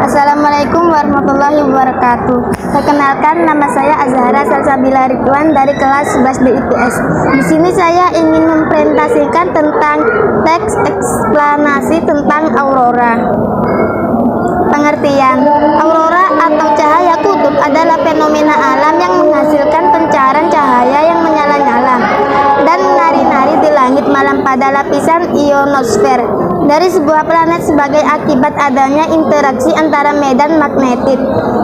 Assalamualaikum warahmatullahi wabarakatuh. Perkenalkan, nama saya Azhara Salsabila Ridwan dari kelas 11 IPS. Di sini saya ingin mempresentasikan tentang teks eksplanasi tentang aurora. Pengertian: aurora atau cahaya kutub adalah fenomena alam yang menghasilkan pancaran cahaya yang menyala-nyala dan menari-nari di langit malam pada lapisan ionosfer dari sebuah planet sebagai akibat adanya interaksi antara medan magnetik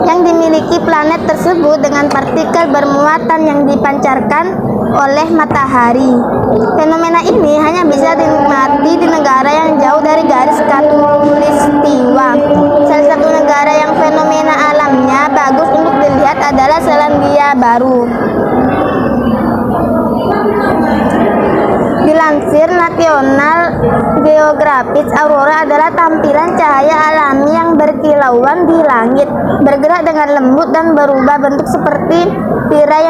yang dimiliki planet tersebut dengan partikel bermuatan yang dipancarkan oleh matahari. Fenomena ini hanya bisa dinikmati di negara yang jauh dari garis khatulistiwa. Salah satu negara yang fenomena alamnya bagus untuk dilihat adalah Selandia Baru. Dilansir National Geographic, aurora adalah tampilan cahaya alami yang berkilauan di langit, bergerak dengan lembut dan berubah bentuk seperti tirai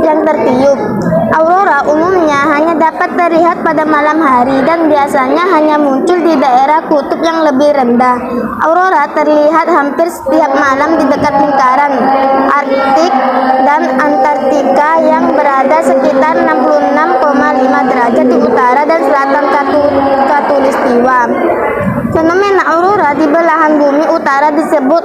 yang tertiup. Aurora umumnya hanya dapat terlihat pada malam hari dan biasanya hanya muncul di daerah kutub yang lebih rendah. Aurora terlihat hampir setiap malam di dekat lingkaran Arktik dan Antartika yang berada sekitar 66,5 derajat di utara dan selatan khatulistiwa. Fenomena aurora di belahan bumi utara disebut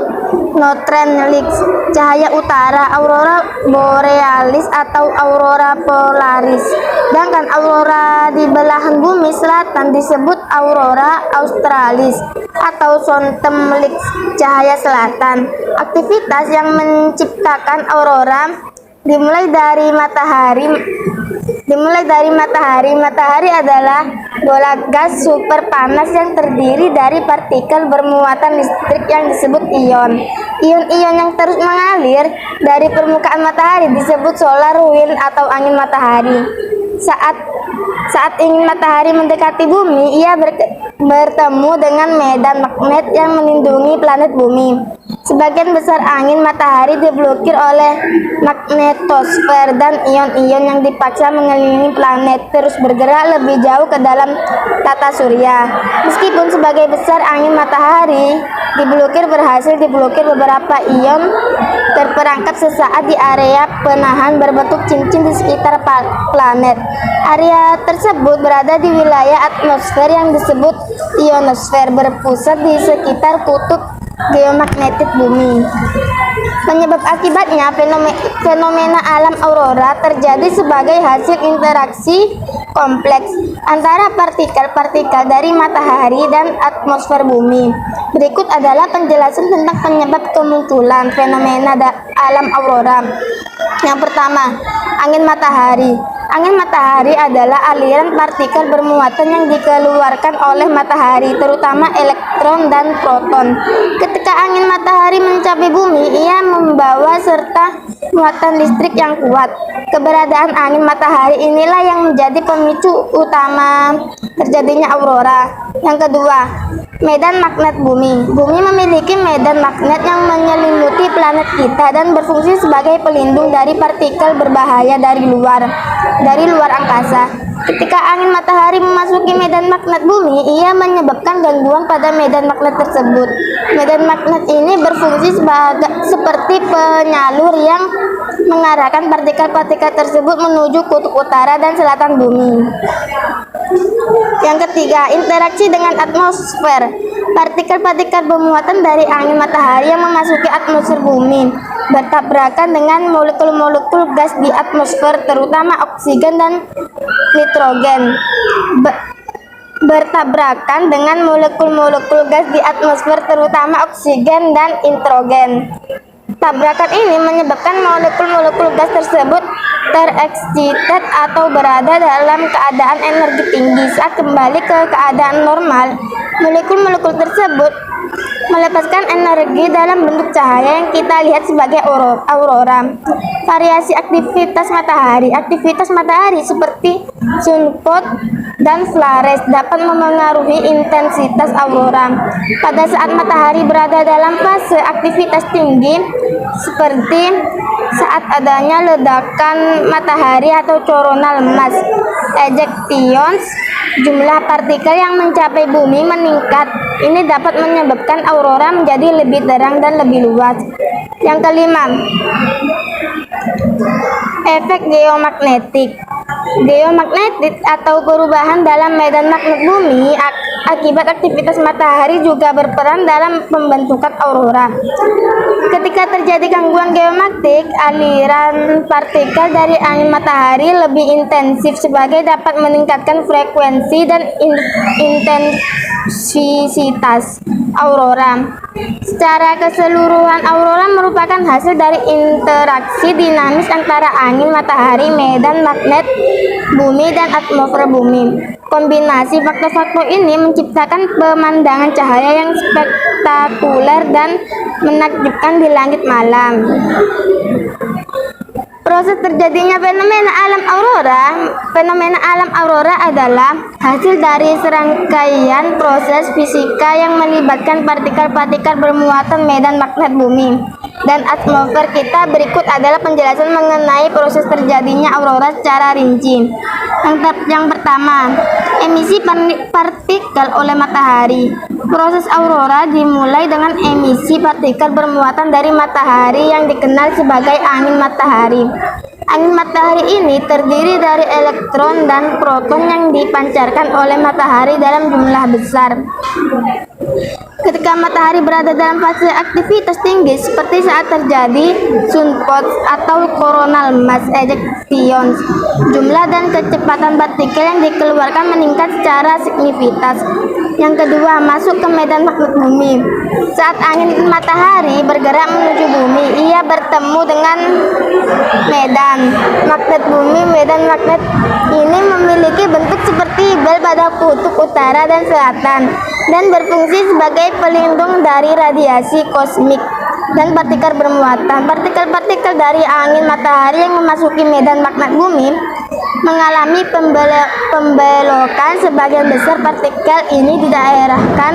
Northern Lights, cahaya utara, aurora borealis atau aurora polaris. Sedangkan aurora di belahan bumi selatan disebut aurora australis atau Southern Lights, cahaya selatan. Aktivitas yang menciptakan aurora dimulai dari matahari. Matahari adalah bola gas super panas yang terdiri dari partikel bermuatan listrik yang disebut ion. Ion-ion yang terus mengalir dari permukaan matahari disebut solar wind atau angin matahari. Saat ingin matahari mendekati bumi, ia bertemu dengan medan magnet yang melindungi planet bumi. Sebagian besar angin matahari diblokir oleh magnetosfer dan ion-ion yang dipaksa mengelilingi planet terus bergerak lebih jauh ke dalam tata surya. Meskipun sebagai besar angin matahari berhasil diblokir, beberapa ion terperangkap sesaat di area penahan berbentuk cincin di sekitar planet. Area tersebut berada di wilayah atmosfer yang disebut ionosfer, berpusat di sekitar kutub geomagnetik bumi. Penyebab akibatnya, fenomena alam aurora terjadi sebagai hasil interaksi kompleks antara partikel-partikel dari matahari dan atmosfer bumi. Berikut adalah penjelasan tentang penyebab kemunculan fenomena alam aurora. Yang pertama, angin matahari. Angin matahari adalah aliran partikel bermuatan yang dikeluarkan oleh matahari, terutama elektron dan proton. Ketika angin matahari mencapai bumi, ia membawa serta muatan listrik yang kuat. Keberadaan angin matahari inilah yang menjadi pemicu utama terjadinya aurora. Yang kedua, medan magnet bumi. Bumi memiliki medan magnet yang menyelimuti planet kita dan berfungsi sebagai pelindung dari partikel berbahaya dari luar angkasa. Ketika angin matahari memasuki medan magnet bumi, ia menyebabkan gangguan pada medan magnet tersebut. Medan magnet ini berfungsi seperti penyalur yang mengarahkan partikel-partikel tersebut menuju kutub utara dan selatan bumi. Yang ketiga, interaksi dengan atmosfer. Partikel-partikel bermuatan dari angin matahari yang memasuki atmosfer bumi bertabrakan dengan molekul-molekul gas di atmosfer, terutama oksigen dan nitrogen. Bertabrakan dengan molekul-molekul gas di atmosfer, terutama oksigen dan nitrogen. Tabrakan ini menyebabkan molekul-molekul gas tersebut tereksited atau berada dalam keadaan energi tinggi. Saat kembali ke keadaan normal, molekul-molekul tersebut melepaskan energi dalam bentuk cahaya yang kita lihat sebagai aurora. Variasi aktivitas matahari seperti sunspot dan flares dapat memengaruhi intensitas aurora. Pada saat matahari berada dalam fase aktivitas tinggi, seperti saat adanya ledakan matahari atau coronal mass ejections, jumlah partikel yang mencapai bumi meningkat. Ini dapat menyebabkan aurora menjadi lebih terang dan lebih luas. Yang kelima, efek geomagnetik. Geomagnetik atau perubahan dalam medan magnet bumi akibat aktivitas matahari juga berperan dalam pembentukan aurora. Ketika terjadi gangguan geomagnetik, aliran partikel dari angin matahari lebih intensif sebagai dapat meningkatkan frekuensi dan intensitas aurora. Secara keseluruhan, aurora merupakan hasil dari interaksi dinamis antara angin matahari, medan magnet bumi, dan atmosfer bumi. Kombinasi faktor-faktor ini menciptakan pemandangan cahaya yang spektakuler dan menakjubkan di langit malam. Proses terjadinya fenomena alam aurora adalah hasil dari serangkaian proses fisika yang melibatkan partikel-partikel bermuatan medan magnet bumi dan atmosfer kita. Berikut adalah penjelasan mengenai proses terjadinya aurora secara rinci. Yang pertama, emisi partikel oleh matahari. Proses aurora dimulai dengan emisi partikel bermuatan dari matahari yang dikenal sebagai angin matahari. Angin matahari ini terdiri dari elektron dan proton yang dipancarkan oleh matahari dalam jumlah besar. Ketika matahari berada dalam fase aktivitas tinggi, seperti saat terjadi sunspot atau coronal mass ejections, jumlah dan kecepatan partikel yang dikeluarkan meningkat secara signifikan. Yang kedua, masuk ke medan magnet bumi. Saat angin matahari bergerak menuju bumi, ia bertemu dengan medan magnet bumi. Medan magnet ini memiliki bentuk seperti bel pada kutub utara dan selatan dan berfungsi sebagai pelindung dari radiasi kosmik dan partikel bermuatan. Partikel-partikel dari angin matahari yang memasuki medan magnet bumi mengalami pembelokan. Sebagian besar partikel ini didaerahkan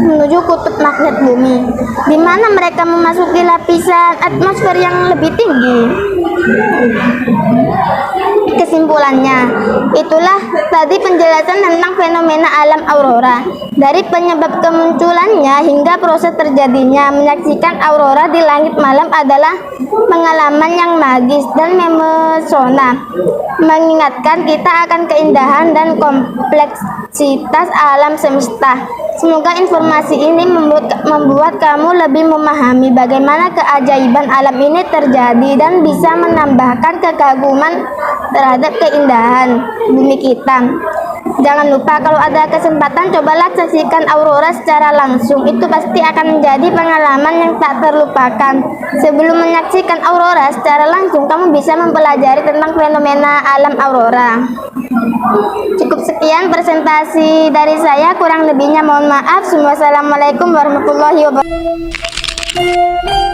menuju kutub magnet bumi, di mana mereka memasuki lapisan atmosfer yang lebih tinggi. Kesimpulannya, itulah tadi penjelasan tentang fenomena alam aurora. Dari penyebab kemunculannya hingga proses terjadinya, menyaksikan aurora di langit malam adalah pengalaman yang magis dan memesona, mengingatkan kita akan keindahan dan kompleksitas alam semesta. Semoga informasi ini membuat kamu lebih memahami bagaimana keajaiban alam ini terjadi dan bisa menambahkan kekaguman terhadap keindahan bumi kita. Jangan lupa, kalau ada kesempatan, cobalah saksikan aurora secara langsung. Itu pasti akan menjadi pengalaman yang tak terlupakan. Sebelum menyaksikan aurora secara langsung, kamu bisa mempelajari tentang fenomena alam aurora. Cukup sekian presentasi dari saya, kurang lebihnya mohon maaf. Wassalamualaikum warahmatullahi wabarakatuh.